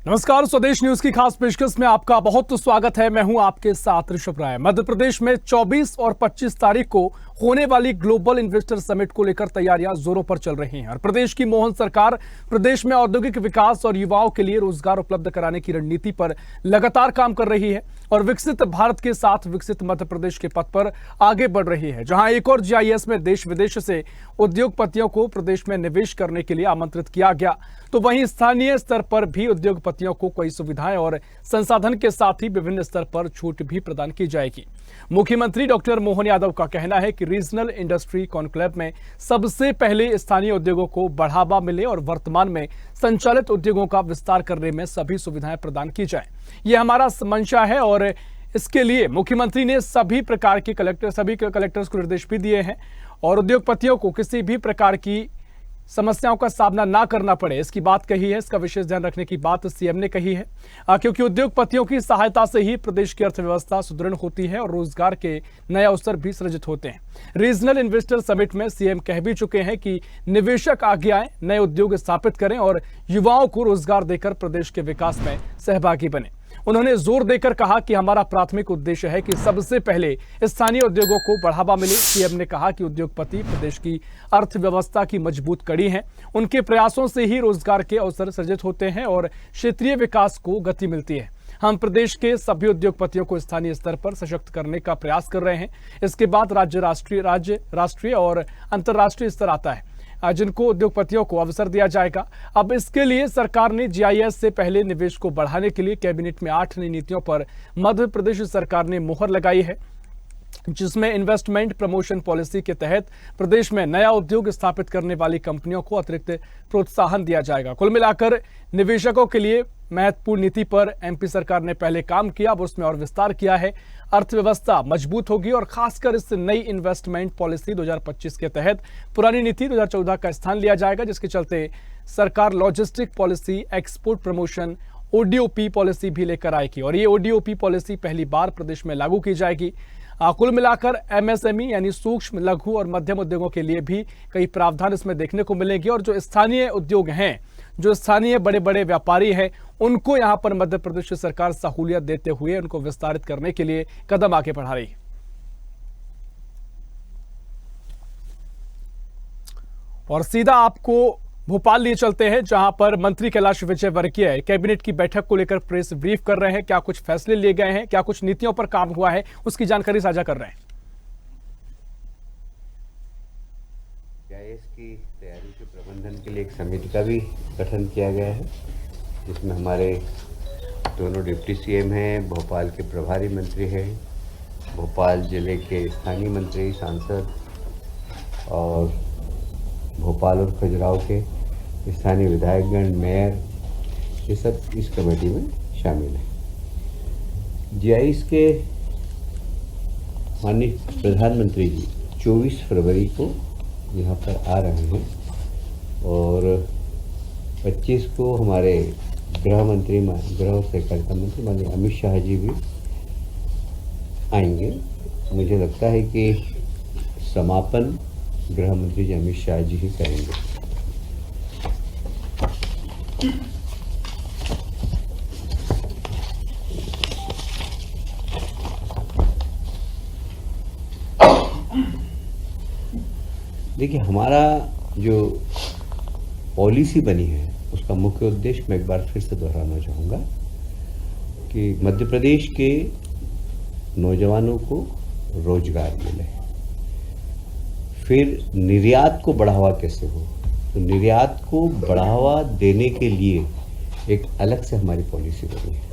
नमस्कार, स्वदेश न्यूज की खास पेशकश में आपका बहुत स्वागत है। मैं हूं आपके साथ ऋषभ राय। मध्य प्रदेश में 24 और 25 तारीख को होने वाली ग्लोबल इन्वेस्टर समिट को लेकर तैयारियां जोरों पर चल रही हैं और प्रदेश की मोहन सरकार प्रदेश में औद्योगिक विकास और युवाओं के लिए रोजगार उपलब्ध कराने की रणनीति पर लगातार काम कर रही है और विकसित भारत के साथ विकसित मध्य प्रदेश के पथ पर आगे बढ़ रही है, जहां एक और जीआईएस में देश विदेश से उद्योगपतियों को प्रदेश में निवेश करने के लिए आमंत्रित किया गया, तो वहीं स्थानीय स्तर पर भी उद्योगपतियों को कई सुविधाएं और संसाधन के साथ ही विभिन्न स्तर पर छूट भी प्रदान की जाएगी। मुख्यमंत्री डॉक्टर मोहन यादव का कहना है कि रीजनल इंडस्ट्री कॉन्क्लेव में सबसे पहले स्थानीय उद्योगों को बढ़ावा मिले और वर्तमान में संचालित उद्योगों का विस्तार करने में सभी सुविधाएं प्रदान की जाए। ये हमारा मंशा है और इसके लिए मुख्यमंत्री ने सभी कलेक्टर्स को निर्देश भी दिए हैं और उद्योगपतियों को किसी भी प्रकार की समस्याओं का सामना ना करना पड़े, इसकी बात कही है। इसका विशेष ध्यान रखने की बात सीएम ने कही है, क्योंकि उद्योगपतियों की सहायता से ही प्रदेश की अर्थव्यवस्था सुदृढ़ होती है और रोजगार के नए अवसर भी सृजित होते हैं। रीजनल इन्वेस्टर समिट में सीएम कह भी चुके हैं कि निवेशक आगे आए, नए उद्योग स्थापित करें और युवाओं को रोजगार देकर प्रदेश के विकास में सहभागी बने। उन्होंने जोर देकर कहा कि हमारा प्राथमिक उद्देश्य है कि सबसे पहले स्थानीय उद्योगों को बढ़ावा मिले। सीएम ने कहा कि उद्योगपति प्रदेश की अर्थव्यवस्था की मजबूत कड़ी हैं, उनके प्रयासों से ही रोजगार के अवसर सृजित होते हैं और क्षेत्रीय विकास को गति मिलती है। हम प्रदेश के सभी उद्योगपतियों को स्थानीय स्तर पर सशक्त करने का प्रयास कर रहे हैं। इसके बाद राज्य, राष्ट्रीय और अंतर्राष्ट्रीय स्तर आता है, जिनको उद्योगपतियों को अवसर दिया जाएगा। अब इसके लिए सरकार ने जीआईएस से पहले निवेश को बढ़ाने के लिए कैबिनेट में 8 नई नीतियों पर मध्य प्रदेश सरकार ने मुहर लगाई है, जिसमें इन्वेस्टमेंट प्रमोशन पॉलिसी के तहत प्रदेश में नया उद्योग स्थापित करने वाली कंपनियों को अतिरिक्त प्रोत्साहन दिया जाएगा। कुल मिलाकर निवेशकों के लिए महत्वपूर्ण नीति पर एमपी सरकार ने पहले काम किया, अब उसमें और विस्तार किया है। अर्थव्यवस्था मजबूत होगी और खासकर इस नई इन्वेस्टमेंट पॉलिसी 2025 के तहत पुरानी नीति 2014 का स्थान लिया जाएगा, जिसके चलते सरकार logistic policy, export promotion, ODOP policy भी लेकर आएगी और ये ओडीओपी पॉलिसी पहली बार प्रदेश में लागू की जाएगी। कुल मिलाकर एमएसएमई यानी सूक्ष्म, लघु और मध्यम उद्योगों के लिए भी कई प्रावधान इसमें देखने को मिलेंगे और जो स्थानीय उद्योग हैं, जो स्थानीय बड़े बड़े व्यापारी हैं, उनको यहां पर मध्य प्रदेश सरकार सहूलियत देते हुए उनको विस्तारित करने के लिए कदम आगे बढ़ा रही है। और सीधा आपको भोपाल लिए चलते हैं, जहां पर मंत्री कैलाश विजयवर्गीय कैबिनेट की बैठक को लेकर प्रेस ब्रीफ कर रहे हैं। क्या कुछ फैसले लिए गए हैं, क्या कुछ नीतियों पर काम हुआ है, उसकी जानकारी साझा कर रहे हैं। जीआईएस की तैयारी के प्रबंधन के लिए एक समिति का भी गठन किया गया है, जिसमें हमारे दोनों डिप्टी सीएम हैं, भोपाल के प्रभारी मंत्री हैं, भोपाल जिले के स्थानीय मंत्री, सांसद और भोपाल और खजुराहो के स्थानीय विधायकगण, मेयर, ये सब इस कमेटी में शामिल हैं। जीआईएस के माननीय प्रधानमंत्री जी 24 फरवरी को यहाँ पर आ रहे हैं और 25 को हमारे गृह और सहकारिता मंत्री माननीय अमित शाह जी भी आएंगे। मुझे लगता है कि समापन गृह मंत्री जी अमित शाह जी ही करेंगे। देखिए, हमारा जो पॉलिसी बनी है उसका मुख्य उद्देश्य मैं एक बार फिर से दोहराना चाहूँगा कि मध्य प्रदेश के नौजवानों को रोजगार मिले। फिर निर्यात को बढ़ावा कैसे हो, तो निर्यात को बढ़ावा देने के लिए एक अलग से हमारी पॉलिसी बनी है।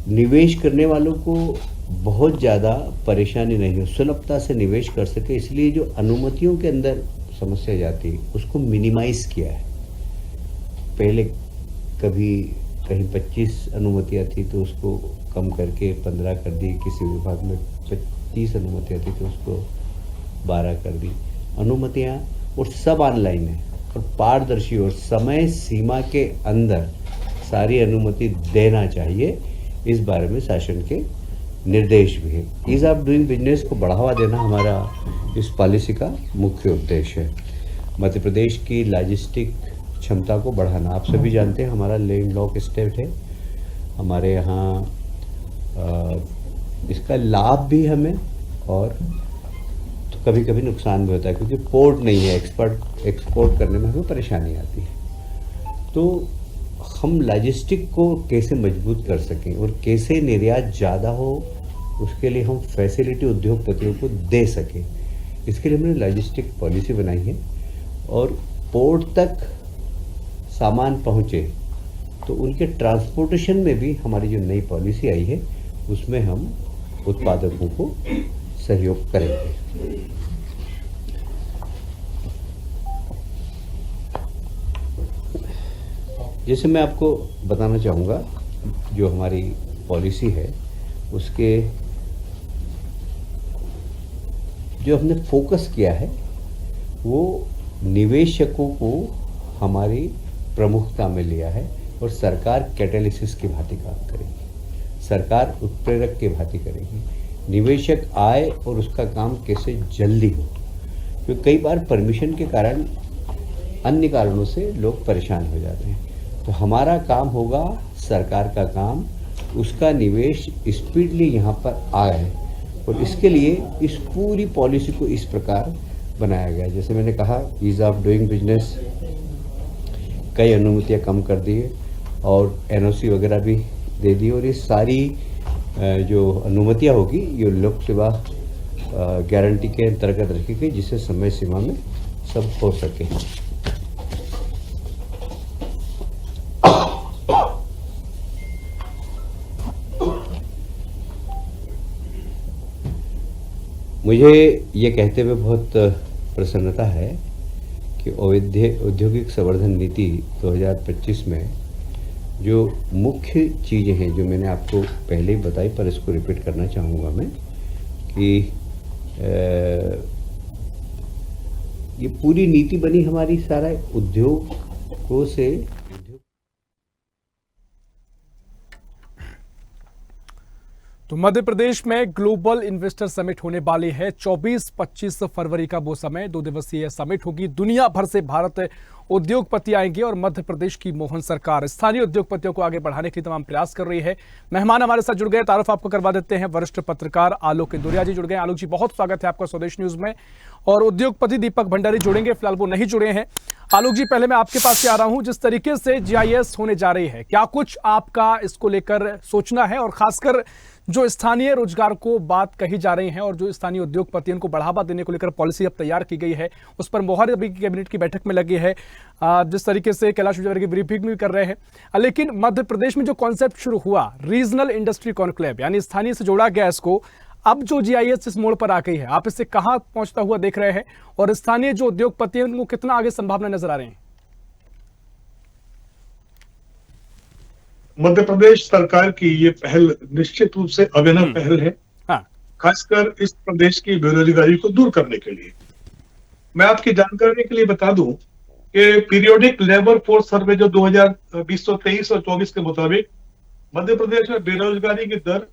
निवेश करने वालों को बहुत ज़्यादा परेशानी नहीं हो, सुलभता से निवेश कर सके, इसलिए जो अनुमतियों के अंदर समस्या जाती है उसको मिनिमाइज किया है। पहले कभी कहीं 25 अनुमतियाँ थी तो उसको कम करके 15 कर दी, किसी विभाग में 30 अनुमतियाँ थी तो उसको 12 कर दी। अनुमतियाँ और सब ऑनलाइन है और पारदर्शी और समय सीमा के अंदर सारी अनुमति देना चाहिए, इस बारे में शासन के निर्देश भी है। ईज ऑफ डूइंग बिजनेस को बढ़ावा देना हमारा इस पॉलिसी का मुख्य उद्देश्य है। मध्य प्रदेश की लॉजिस्टिक क्षमता को बढ़ाना। आप सभी जानते हैं हमारा लैंडलॉक स्टेट है, हमारे यहाँ इसका लाभ भी हमें और तो कभी कभी नुकसान भी होता है, क्योंकि पोर्ट नहीं है, एक्सपोर्ट करने में हमें परेशानी आती है। तो हम लॉजिस्टिक को कैसे मजबूत कर सकें और कैसे निर्यात ज़्यादा हो, उसके लिए हम फैसिलिटी उद्योगपतियों को दे सकें, इसके लिए हमने लॉजिस्टिक पॉलिसी बनाई है। और पोर्ट तक सामान पहुँचे तो उनके ट्रांसपोर्टेशन में भी हमारी जो नई पॉलिसी आई है उसमें हम उत्पादकों को सहयोग करेंगे। जैसे मैं आपको बताना चाहूँगा, जो हमारी पॉलिसी है उसके जो हमने फोकस किया है वो निवेशकों को हमारी प्रमुखता में लिया है, और सरकार कैटालिसिस की भांति काम करेगी, सरकार उत्प्रेरक की भांति करेगी। निवेशक आए और उसका काम कैसे जल्दी हो, क्योंकि कई बार परमिशन के कारण अन्य कारणों से लोग परेशान हो जाते हैं। तो हमारा काम होगा, सरकार का काम, उसका निवेश स्पीडली यहाँ पर आए, और इसके लिए इस पूरी पॉलिसी को इस प्रकार बनाया गया। जैसे मैंने कहा, ईज ऑफ डूइंग बिजनेस, कई अनुमतियाँ कम कर दिए और एनओसी वगैरह भी दे दी, और ये सारी जो अनुमतियाँ होगी ये लोक सेवा गारंटी के अंतर्गत रखी गई, जिससे समय सीमा में सब हो सके। मुझे ये कहते हुए बहुत प्रसन्नता है कि औद्योगिक संवर्धन नीति 2025 में जो मुख्य चीज़ें हैं, जो मैंने आपको पहले ही बताई पर इसको रिपीट करना चाहूँगा मैं, कि ये पूरी नीति बनी हमारी सारा उद्योगों से। तो मध्य प्रदेश में ग्लोबल इन्वेस्टर समिट होने वाली है। 24-25 फरवरी का वो समय 2 दिवसीय समिट होगी। दुनिया भर से भारत उद्योगपति आएंगे और मध्य प्रदेश की मोहन सरकार स्थानीय उद्योगपतियों को आगे बढ़ाने के लिए तमाम प्रयास कर रही है। मेहमान हमारे साथ जुड़ गए, तारुफ आपको करवा देते हैं। वरिष्ठ पत्रकार आलोक इंदुरिया जी जुड़ गए। आलोक जी, बहुत स्वागत है आपका स्वदेश न्यूज में। और उद्योगपति दीपक भंडारी जुड़ेंगे, फिलहाल वो नहीं जुड़े हैं। आलोक जी, पहले मैं आपके पास से आ रहा हूं, जिस तरीके से जीआईएस होने जा रही है, क्या कुछ आपका इसको लेकर सोचना है, और खासकर जो स्थानीय रोजगार को बात कही जा रही है और जो स्थानीय उद्योगपतियों को बढ़ावा देने को लेकर पॉलिसी अब तैयार की गई है, उस पर मोहर अभी कैबिनेट की बैठक में लगी है, जिस तरीके से कैलाश विजयवर्गीय ब्रीफिंग भी कर रहे हैं। लेकिन मध्य प्रदेश में जो कॉन्सेप्ट शुरू हुआ रीजनल इंडस्ट्री कॉन्क्लेव, यानी स्थानीय से जोड़ा गया इसको, अब जो जीआईएस इस मोड़ पर आ गई है, आप इससे कहां पहुंचता हुआ देख रहे हैं, और स्थानीय जो उद्योगपति हैं उनको कितना आगे संभावना नजर आ रही है? मध्य प्रदेश सरकार की ये पहल निश्चित रूप से अभिनव पहल है, खासकर इस प्रदेश की बेरोजगारी को दूर करने के लिए। मैं आपकी जानकारी के लिए बता दूं कि पीरियोडिक लेबर फोर्स सर्वे जो 2023 और 24 के मुताबिक मध्य प्रदेश में बेरोजगारी की दर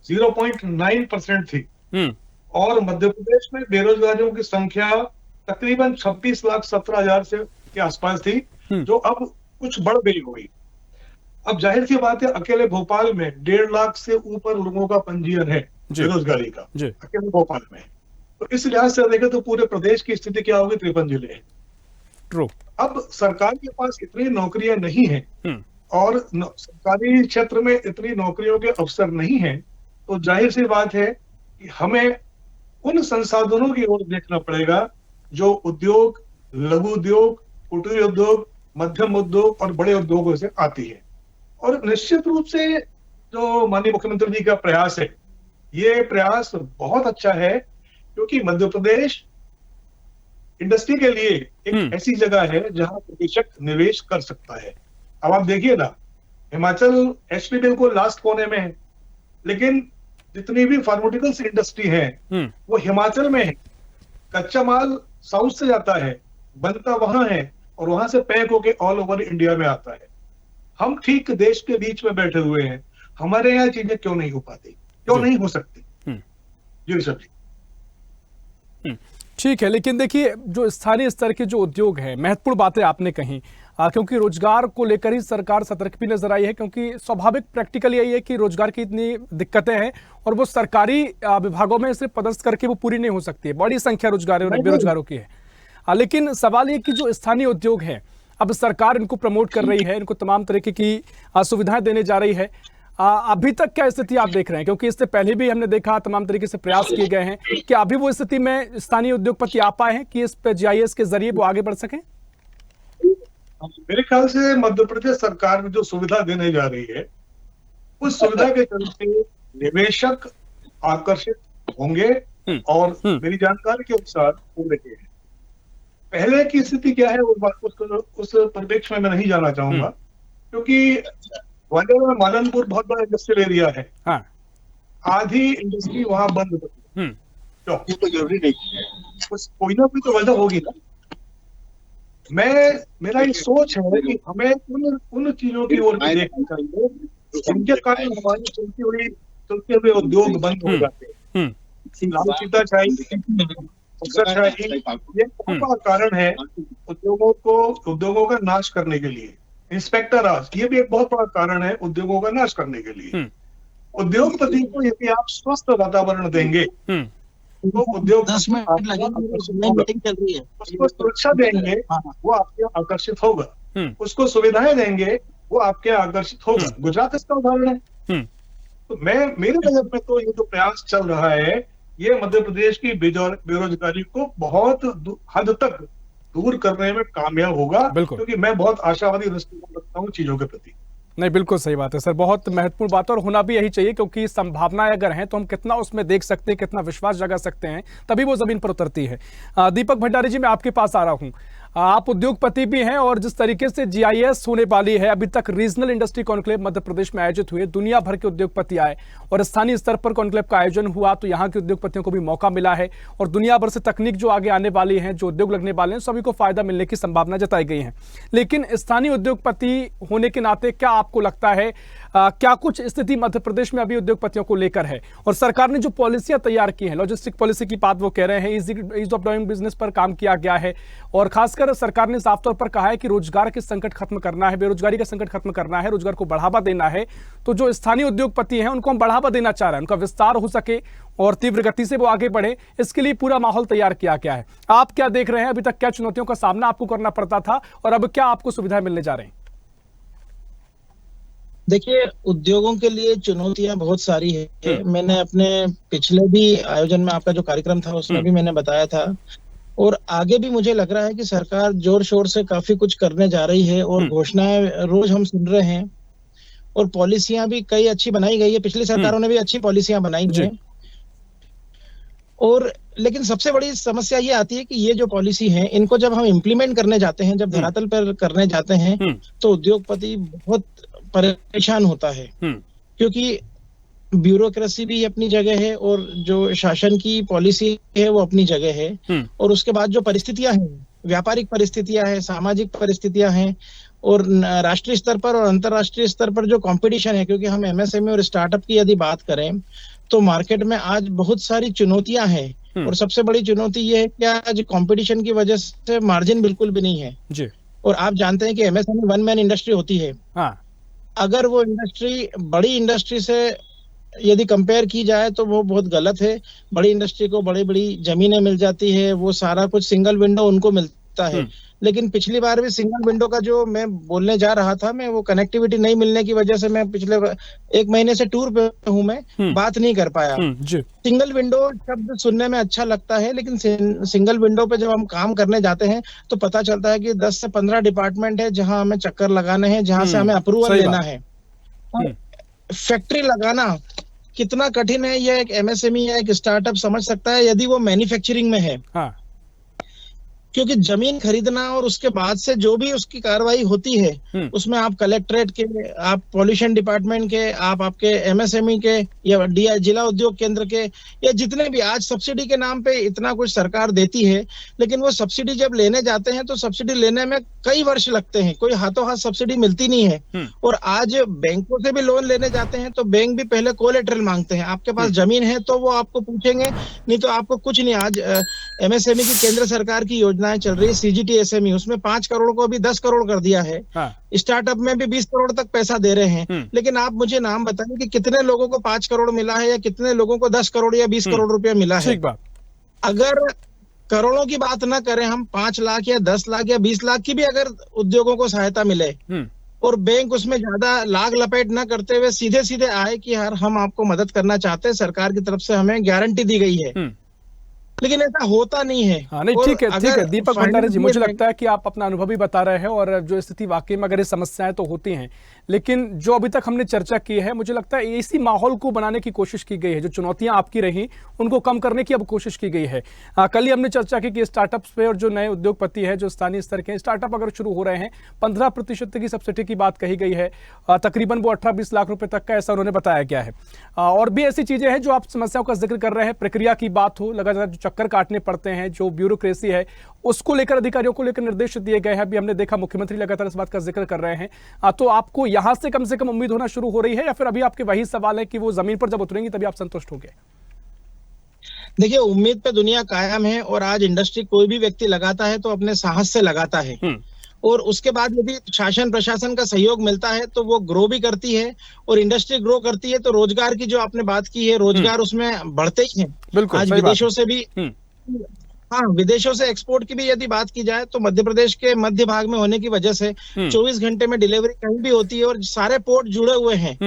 0.9% थी, और मध्य प्रदेश में बेरोजगारियों की संख्या तकरीबन 26,17,000 से के आसपास थी, जो अब कुछ बढ़ गई होगी। अब जाहिर सी बात है, अकेले भोपाल में 1.5 लाख से ऊपर लोगों का पंजीयन है बेरोजगारी का, अकेले भोपाल में। तो इस लिहाज से देखें तो पूरे प्रदेश की स्थिति क्या होगी, 53 जिले हैं। अब सरकार के पास इतनी नौकरियां नहीं है और सरकारी क्षेत्र में इतनी नौकरियों के अवसर नहीं है, तो जाहिर सी बात है कि हमें उन संसाधनों की ओर देखना पड़ेगा जो उद्योग, लघु उद्योग, कुटीर उद्योग, मध्यम उद्योग और बड़े उद्योगों से आती है। और निश्चित रूप से जो माननीय मुख्यमंत्री जी का प्रयास है, ये प्रयास बहुत अच्छा है, क्योंकि मध्य प्रदेश इंडस्ट्री के लिए एक ऐसी जगह है जहां निवेशक निवेश कर सकता है। अब आप देखिए ना, हिमाचल एचपी बिल्कुल लास्ट कोने में है, लेकिन जितनी भी फार्मास्यूटिकल्स इंडस्ट्री है वो हिमाचल में है। कच्चा माल साउथ से जाता है, बनता वहां है, और वहां से पैक होके ऑल ओवर इंडिया में आता है। हम ठीक देश के बीच में बैठे हुए हैं, हमारे यहाँ चीजें क्यों नहीं हो पाती, क्यों नहीं हो सकती? जी ऋषभ जी। ठीक है, लेकिन देखिए जो स्थानीय स्तर के जो उद्योग हैं, महत्वपूर्ण बातें आपने कही, क्योंकि रोजगार को लेकर ही सरकार सतर्क भी नजर आई है, क्योंकि स्वाभाविक प्रैक्टिकल यही है कि रोजगार की इतनी दिक्कतें हैं और वो सरकारी विभागों में सिर्फ पदस्थ करके वो पूरी नहीं हो सकती है, बड़ी संख्या रोजगार और बेरोजगारों की है। लेकिन सवाल ये कि जो स्थानीय उद्योग है, अब सरकार इनको प्रमोट कर रही है, इनको तमाम तरीके की सुविधाएं देने जा रही है। अभी तक क्या स्थिति आप देख रहे हैं, क्योंकि इससे पहले भी हमने देखा तमाम तरीके से प्रयास किए गए हैं, कि अभी वो स्थिति में स्थानीय उद्योगपति आ पाए हैं कि इस पे जीआईएस के जरिए वो आगे बढ़ सकें? मेरे ख्याल से मध्य प्रदेश सरकार में जो सुविधा देने जा रही है, उस सुविधा के चलते निवेशक आकर्षित होंगे और मेरी जानकारी के अनुसार हो रहे हैं। पहले की स्थिति क्या है उस परिप्रेक्ष्य में मैं नहीं जाना चाहूंगा, क्योंकि ग्वालियर में मालनपुर बहुत बड़ा इंडस्ट्रियल एरिया है। हाँ। आधी इंडस्ट्री वहां बंद होती है, तो जरूरी नहीं है, कोई ना कोई तो वजह होगी ना। मेरा ये सोच है कि हमें उन चीजों की ओर भी देखना चाहिए जिनके कारण हमारी चलते हुए उद्योग बंद हो जाते हैं। लाल सीताशाही, ये बड़ा कारण है उद्योगों का नाश करने के लिए। इंस्पेक्टर राज, ये भी एक बहुत बड़ा कारण है उद्योगों का नाश करने के लिए। उद्योगपति को यदि आप स्वस्थ वातावरण देंगे तो उद्योग 10 मिनट लगेंगे, मीटिंग चल रही है, उसको सुरक्षा देंगे वो आपके आकर्षित होगा, उसको सुविधाएं देंगे वो आपके आकर्षित होगा। गुजरात इसका उदाहरण है। तो मेरे नजर में तो ये जो प्रयास चल रहा है, ये मध्य प्रदेश की बेरोजगारी को बहुत हद तक दूर करने में कामयाब होगा, क्योंकि मैं बहुत आशावादी दृष्टिकोण रखता हूँ चीजों के प्रति। नहीं, बिल्कुल सही बात है सर, बहुत महत्वपूर्ण बात है और होना भी यही चाहिए, क्योंकि संभावनाएं अगर हैं तो हम कितना उसमें देख सकते हैं, कितना विश्वास जगा सकते हैं, तभी वो जमीन पर उतरती है। दीपक भंडारी जी, मैं आपके पास आ रहा हूं। आप उद्योगपति भी हैं और जिस तरीके से जीआईएस होने वाली है, अभी तक regional industry conclave Madhya Pradesh में आयोजित हुए, दुनिया भर के उद्योगपति आए और स्थानीय स्तर पर कॉन्क्लेव का आयोजन हुआ, तो यहाँ के उद्योगपतियों को भी मौका मिला है और दुनिया भर से तकनीक जो आगे आने वाली है, जो उद्योग लगने वाले हैं, सभी को फायदा मिलने की संभावना जताई गई है। लेकिन स्थानीय उद्योगपति होने के नाते क्या आपको लगता है, क्या कुछ स्थिति मध्य प्रदेश में अभी उद्योगपतियों को लेकर है? और सरकार ने जो पॉलिसियां तैयार की हैं, लॉजिस्टिक पॉलिसी की बात वो कह रहे हैं, ईज ऑफ डूइंग बिजनेस पर काम किया गया है और खासकर सरकार ने साफ तौर पर कहा है कि रोजगार के संकट खत्म करना है, बेरोजगारी का संकट खत्म करना है, रोजगार को बढ़ावा देना है। तो जो स्थानीय उद्योगपति हैं उनको हम बढ़ावा देना चाह रहे हैं, उनका विस्तार हो सके और तीव्र गति से वो आगे बढ़े, इसके लिए पूरा माहौल तैयार किया गया है। आप क्या देख रहे हैं, अभी तक क्या चुनौतियों का सामना आपको करना पड़ता था और अब क्या आपको सुविधाएं मिलने जा रही हैं? देखिए, उद्योगों के लिए चुनौतियां बहुत सारी है। मैंने अपने पिछले भी आयोजन में, आपका जो कार्यक्रम था उसमें भी मैंने बताया था, और आगे भी मुझे लग रहा है कि सरकार जोर शोर से काफी कुछ करने जा रही है और घोषणाएं रोज हम सुन रहे हैं और पॉलिसियां भी कई अच्छी बनाई गई है। पिछली सरकारों ने भी अच्छी पॉलिसियां बनाई हैं। और लेकिन सबसे बड़ी समस्या ये आती है कि ये जो पॉलिसी है, इनको जब हम इम्प्लीमेंट करने जाते हैं, जब धरातल पर करने जाते हैं, तो उद्योगपति बहुत परेशान होता है, क्योंकि ब्यूरोक्रेसी भी अपनी जगह है और जो शासन की पॉलिसी है वो अपनी जगह है, और उसके बाद जो परिस्थितियां हैं, व्यापारिक परिस्थितियां हैं, सामाजिक परिस्थितियां हैं, और राष्ट्रीय स्तर पर और अंतर्राष्ट्रीय स्तर पर जो कंपटीशन है, क्योंकि हम एमएसएमई और स्टार्टअप की यदि बात करें तो मार्केट में आज बहुत सारी चुनौतियां हैं। और सबसे बड़ी चुनौती ये है कि आज कंपटीशन की वजह से मार्जिन बिल्कुल भी नहीं है जी। और आप जानते हैं कि एमएसएमई वन मैन इंडस्ट्री होती है। अगर वो इंडस्ट्री बड़ी इंडस्ट्री से यदि कंपेयर की जाए तो वो बहुत गलत है। बड़ी इंडस्ट्री को बड़ी बड़ी जमीनें मिल जाती है, वो सारा कुछ सिंगल विंडो उनको मिलता है। लेकिन पिछली बार भी सिंगल विंडो का जो मैं बोलने जा रहा था, मैं वो कनेक्टिविटी नहीं मिलने की वजह से मैं पिछले 1 महीने से टूर पे हूँ, मैं बात नहीं कर पाया। सिंगल विंडो शब्द सुनने में अच्छा लगता है, लेकिन सिंगल विंडो पे जब हम काम करने जाते हैं तो पता चलता है कि 10 से 15 डिपार्टमेंट है जहां हमें चक्कर लगाने हैं, जहां से हमें अप्रूवल लेना है। फैक्ट्री लगाना कितना कठिन है, यह एक एमएसएमई या एक स्टार्टअप समझ सकता है यदि वो मैन्युफैक्चरिंग में है। क्योंकि जमीन खरीदना और उसके बाद से जो भी उसकी कार्रवाई होती है, उसमें आप कलेक्ट्रेट के, आप पॉल्यूशन डिपार्टमेंट के, आपके एमएसएमई के या जिला उद्योग केंद्र के, या जितने भी आज सब्सिडी के नाम पे इतना कुछ सरकार देती है, लेकिन वो सब्सिडी जब लेने जाते हैं तो सब्सिडी लेने में कई वर्ष लगते हैं, कोई हाथों हाथ सब्सिडी मिलती नहीं है। और आज बैंकों से भी लोन लेने जाते हैं तो बैंक भी पहले कोलेटरल मांगते हैं, आपके पास जमीन है तो वो आपको पूछेंगे, नहीं तो आपको कुछ नहीं। आज एमएसएमई की केंद्र सरकार की योजनाएं चल रही है, सीजीटीएसएमई, उसमें 5 करोड़ को अभी 10 करोड़ कर दिया है। स्टार्टअप में भी 20 करोड़ तक पैसा दे रहे हैं। लेकिन आप मुझे नाम बताएं कि कितने लोगों को 5 करोड़ मिला है या कितने लोगों को 10 करोड़ या 20 करोड़ रुपया मिला है। अगर करोड़ों की बात ना करें, हम 5 लाख या 10 लाख या 20 लाख की भी अगर उद्योगों को सहायता मिले और बैंक उसमें ज्यादा लाग लपेट ना करते हुए सीधे सीधे आए कि यार हम आपको मदद करना चाहते हैं, सरकार की तरफ से हमें गारंटी दी गई है, लेकिन ऐसा होता नहीं है। हाँ, नहीं, ठीक है दीपक भंडारी जी, मुझे लगता है कि आप अपना अनुभव भी बता रहे हैं और जो स्थिति वाकई में अगर ये समस्याएं तो होती हैं, लेकिन जो अभी तक हमने चर्चा की है, मुझे लगता है इसी माहौल को बनाने की कोशिश की गई है, जो चुनौतियां आपकी रही उनको कम करने की अब कोशिश की गई है। कल ही हमने चर्चा की कि स्टार्टअप्स पे और जो नए उद्योगपति है, जो स्थानीय स्तर के स्टार्टअप अगर शुरू हो रहे हैं, 15% की सब्सिडी की बात कही गई है, तकरीबन वो 18-20 लाख रुपए तक का, ऐसा उन्होंने बताया गया है। और भी ऐसी चीजें हैं जो आप समस्याओं का जिक्र कर रहे हैं, प्रक्रिया की बात हो, लगातार जो चक्कर काटने पड़ते हैं, जो ब्यूरोक्रेसी है, उसको लेकर अधिकारियों को लेकर निर्देश दिए गए हैं। अभी हमने देखा मुख्यमंत्री लगातार इस बात का जिक्र कर रहे हैं। तो आपको यहां से कम उम्मीद होना शुरू हो रही है, या फिर अभी आपके वही सवाल है कि वो जमीन पर जब उतरेंगी तभी आप संतुष्ट होंगे? देखिए, उम्मीद पे दुनिया कायम है और आज इंडस्ट्री कोई भी व्यक्ति लगाता है तो अपने साहस से लगाता है, और उसके बाद यदि शासन प्रशासन का सहयोग मिलता है तो वो ग्रो भी करती है, और इंडस्ट्री ग्रो करती है तो रोजगार की जो आपने बात की है, रोजगार उसमें बढ़ते ही हैं। आज विदेशों से भी, हाँ, विदेशों से एक्सपोर्ट की भी यदि बात की जाए तो मध्य प्रदेश के मध्य भाग में होने की वजह से 24 घंटे में डिलीवरी कहीं भी होती है और सारे पोर्ट जुड़े हुए हैं,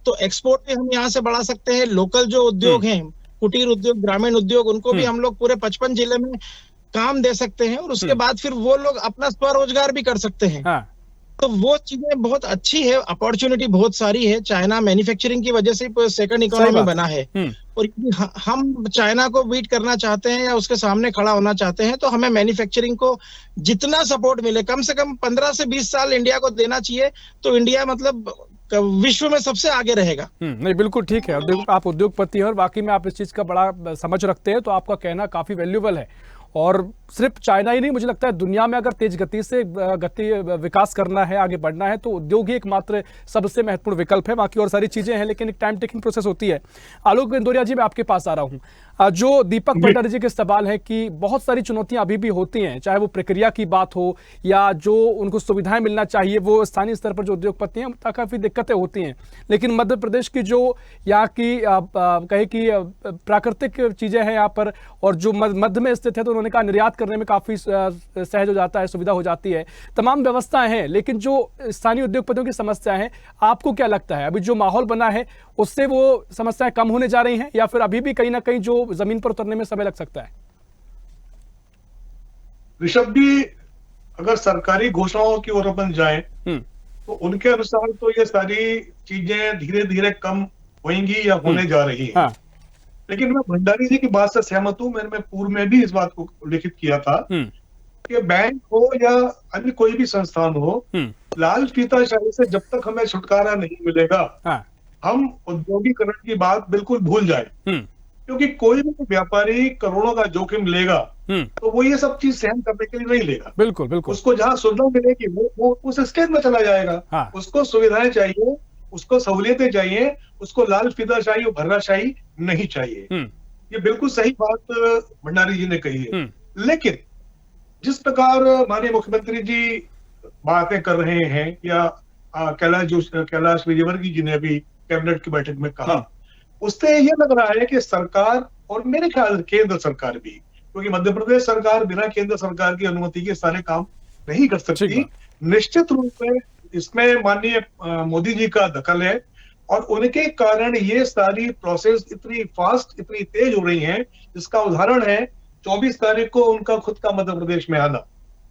तो एक्सपोर्ट भी हम यहाँ से बढ़ा सकते हैं। लोकल जो उद्योग हैं, कुटीर उद्योग, ग्रामीण उद्योग, उनको भी हम लोग पूरे 55 जिले में काम दे सकते हैं, और उसके बाद फिर वो लोग अपना स्वरोजगार भी कर सकते हैं। तो वो चीजें बहुत अच्छी है, अपॉर्चुनिटी बहुत सारी है। चाइना मैन्युफैक्चरिंग की वजह से सेकंड इकोनॉमी बना है, और हम चाइना को बीट करना चाहते हैं या उसके सामने खड़ा होना चाहते हैं तो हमें मैन्युफैक्चरिंग को जितना सपोर्ट मिले, कम से कम 15 से 20 साल इंडिया को देना चाहिए, तो इंडिया मतलब विश्व में सबसे आगे रहेगा। नहीं, बिल्कुल ठीक है। आप उद्योगपति हैं और वाकई में आप इस चीज का बड़ा समझ रखते हैं, तो आपका कहना काफी वैल्यूबल है। और सिर्फ चाइना ही नहीं, मुझे लगता है दुनिया में अगर तेज गति से विकास करना है, आगे बढ़ना है, तो उद्योग ही एकमात्र सबसे महत्वपूर्ण विकल्प है। बाकी और सारी चीजें हैं, लेकिन एक टाइम टेकिंग प्रोसेस होती है। आलोक इंदौरिया जी, मैं आपके पास आ रहा हूं। जो दीपक भंडारी जी के सवाल है कि बहुत सारी चुनौतियां अभी भी होती हैं, चाहे वो प्रक्रिया की बात हो या जो उनको सुविधाएं मिलना चाहिए, वो स्थानीय स्तर पर जो उद्योगपति हैं काफी दिक्कतें होती हैं। लेकिन मध्य प्रदेश की जो यहाँ की कहे कि प्राकृतिक चीजें हैं यहाँ पर, और जो मध्य में स्थित है, तो उन्होंने कहा निर्यात करने में काफी सहज हो जाता है, सुविधा हो जाती है, तमाम व्यवस्थाएं हैं। लेकिन जो स्थानीय उद्योगपतियों की समस्या है, आपको क्या लगता है अभी जो माहौल बना है उससे वो समस्याएं कम होने जा रही हैं, या फिर अभी भी कहीं ना कहीं जो जमीन पर उतरने में समय लग सकता है? ऋषभ जी, अगर सरकारी घोषणाओं की ओर अपन जाएं तो उनके अनुसार तो ये सारी चीजें धीरे धीरे कम होंगी या होने जा रही हैं। हाँ। लेकिन मैं भंडारी जी की बात से सहमत हूं। मैंने पूर्व में भी इस बात को लिखित किया था कि बैंक हो या अन्य कोई भी संस्थान हो, लाल फीताशाही से जब तक हमें छुटकारा नहीं मिलेगा, हाँ, हम औद्योगिकरण की बात बिल्कुल भूल जाए। क्योंकि कोई भी व्यापारी करोड़ों का जोखिम लेगा तो वो ये सब चीज सहन करने के लिए नहीं लेगा। बिल्कुल बिल्कुल। उसको जहां सुविधा मिलेगी वो उस स्टेज में चला जाएगा। हाँ। उसको सुविधाएं चाहिए, उसको सहूलियतें चाहिए, उसको लाल फीताशाही और भर्राशाही नहीं चाहिए। ये बिल्कुल सही बात भंडारी जी ने कही है। लेकिन जिस प्रकार माननीय मुख्यमंत्री जी बातें कर रहे हैं, या कैलाश विजयवर्गीय जी ने अभी कैबिनेट की बैठक में कहा, उससे ये लग रहा है कि सरकार, और मेरे ख्याल से केंद्र सरकार भी, क्योंकि मध्य प्रदेश सरकार बिना केंद्र सरकार की अनुमति के सारे काम नहीं कर सकती, निश्चित रूप से इसमें माननीय मोदी जी का दखल है, और उनके कारण ये सारी प्रोसेस इतनी फास्ट, इतनी तेज हो रही है, जिसका उदाहरण है 24 तारीख को उनका खुद का मध्य प्रदेश में आना।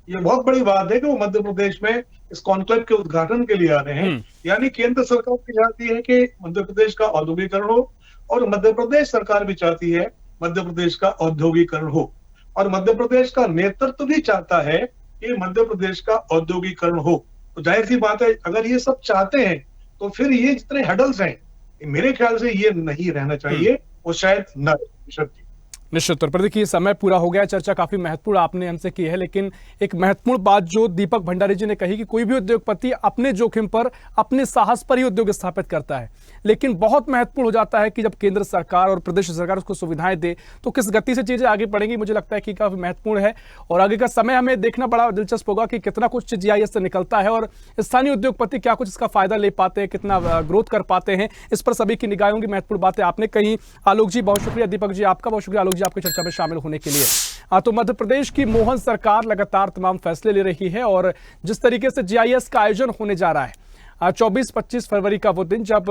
ये बहुत बड़ी बात है कि वो मध्य प्रदेश में इस कॉन्क्लेव के उद्घाटन के लिए आ रहे हैं। यानी केंद्र सरकार भी चाहती है कि मध्य प्रदेश का औद्योगिकरण हो, और मध्य प्रदेश सरकार भी चाहती है मध्य प्रदेश का औद्योगिकरण हो। और मध्य प्रदेश का नेतृत्व भी चाहता है कि मध्य प्रदेश का औद्योगिकरण हो। तो जाहिर सी बात है, अगर ये सब चाहते हैं तो फिर ये जितने हडल्स हैं, मेरे ख्याल से ये नहीं रहना चाहिए, वो शायद न रहे। निश्चित तौर पर देखिए, समय पूरा हो गया। चर्चा काफी महत्वपूर्ण आपने हमसे की है, लेकिन एक महत्वपूर्ण बात जो दीपक भंडारी जी ने कही कि कोई भी उद्योगपति अपने जोखिम पर, अपने साहस पर ही उद्योग स्थापित करता है, लेकिन बहुत महत्वपूर्ण हो जाता है कि जब केंद्र सरकार और प्रदेश सरकार उसको सुविधाएं दे तो किस गति से चीजें आगे बढ़ेंगी। मुझे लगता है कि काफी महत्वपूर्ण है और आगे का समय हमें देखना बड़ा दिलचस्प होगा कि कितना कुछ GIS से निकलता है और स्थानीय उद्योगपति क्या कुछ इसका फायदा ले पाते हैं, कितना ग्रोथ कर पाते हैं। इस पर सभी की निगाह होंगी। महत्वपूर्ण बातें आपने कही। आलोक जी बहुत शुक्रिया, दीपक जी आपका बहुत शुक्रिया, आलोक जी आपकी चर्चा में शामिल होने के लिए। तो मध्य प्रदेश की मोहन सरकार लगातार तमाम फैसले ले रही है और जिस तरीके से GIS का आयोजन होने जा रहा है, 24-25 फरवरी का वो दिन जब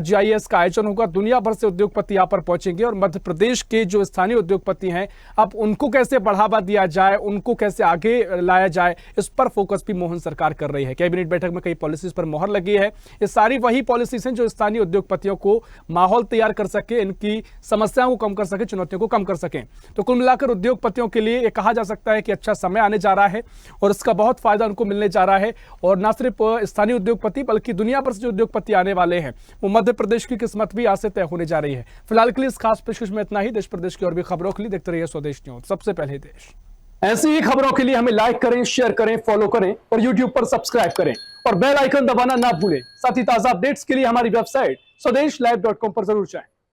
GIS का आयोजन होगा, दुनिया भर से उद्योगपति यहाँ पर पहुंचेंगे और मध्य प्रदेश के जो स्थानीय उद्योगपति हैं, अब उनको कैसे बढ़ावा दिया जाए, उनको कैसे आगे लाया जाए, इस पर फोकस भी मोहन सरकार कर रही है। कैबिनेट बैठक में कई पॉलिसीज पर मोहर लगी है। ये सारी वही पॉलिसीज हैं जो स्थानीय उद्योगपतियों को माहौल तैयार कर सके, इनकी समस्याओं को कम कर सके, चुनौतियों को कम कर सकें। तो कुल मिलाकर उद्योगपतियों के लिए ये कहा जा सकता है कि अच्छा समय आने जा रहा है और इसका बहुत फायदा उनको मिलने जा रहा है। और न सिर्फ स्थानीय उद्योगपति बल्कि दुनिया भर से जो उद्योगपति आने वाले हैं, वो मध्य प्रदेश की किस्मत भी आज से तय होने जा रही है। फिलहाल के लिए इस खास पेशकश में इतना ही। देश प्रदेश की और भी खबरों के लिए देखते रहिए स्वदेश न्यूज, सबसे पहले देश। ऐसी ही खबरों के लिए हमें लाइक करें, शेयर करें, फॉलो करें और यूट्यूब पर सब्सक्राइब करें और बेल आइकन दबाना ना भूलें। साथ ही ताजा अपडेट्स के लिए हमारी वेबसाइट स्वदेशलाइव.com पर जरूर जाएं।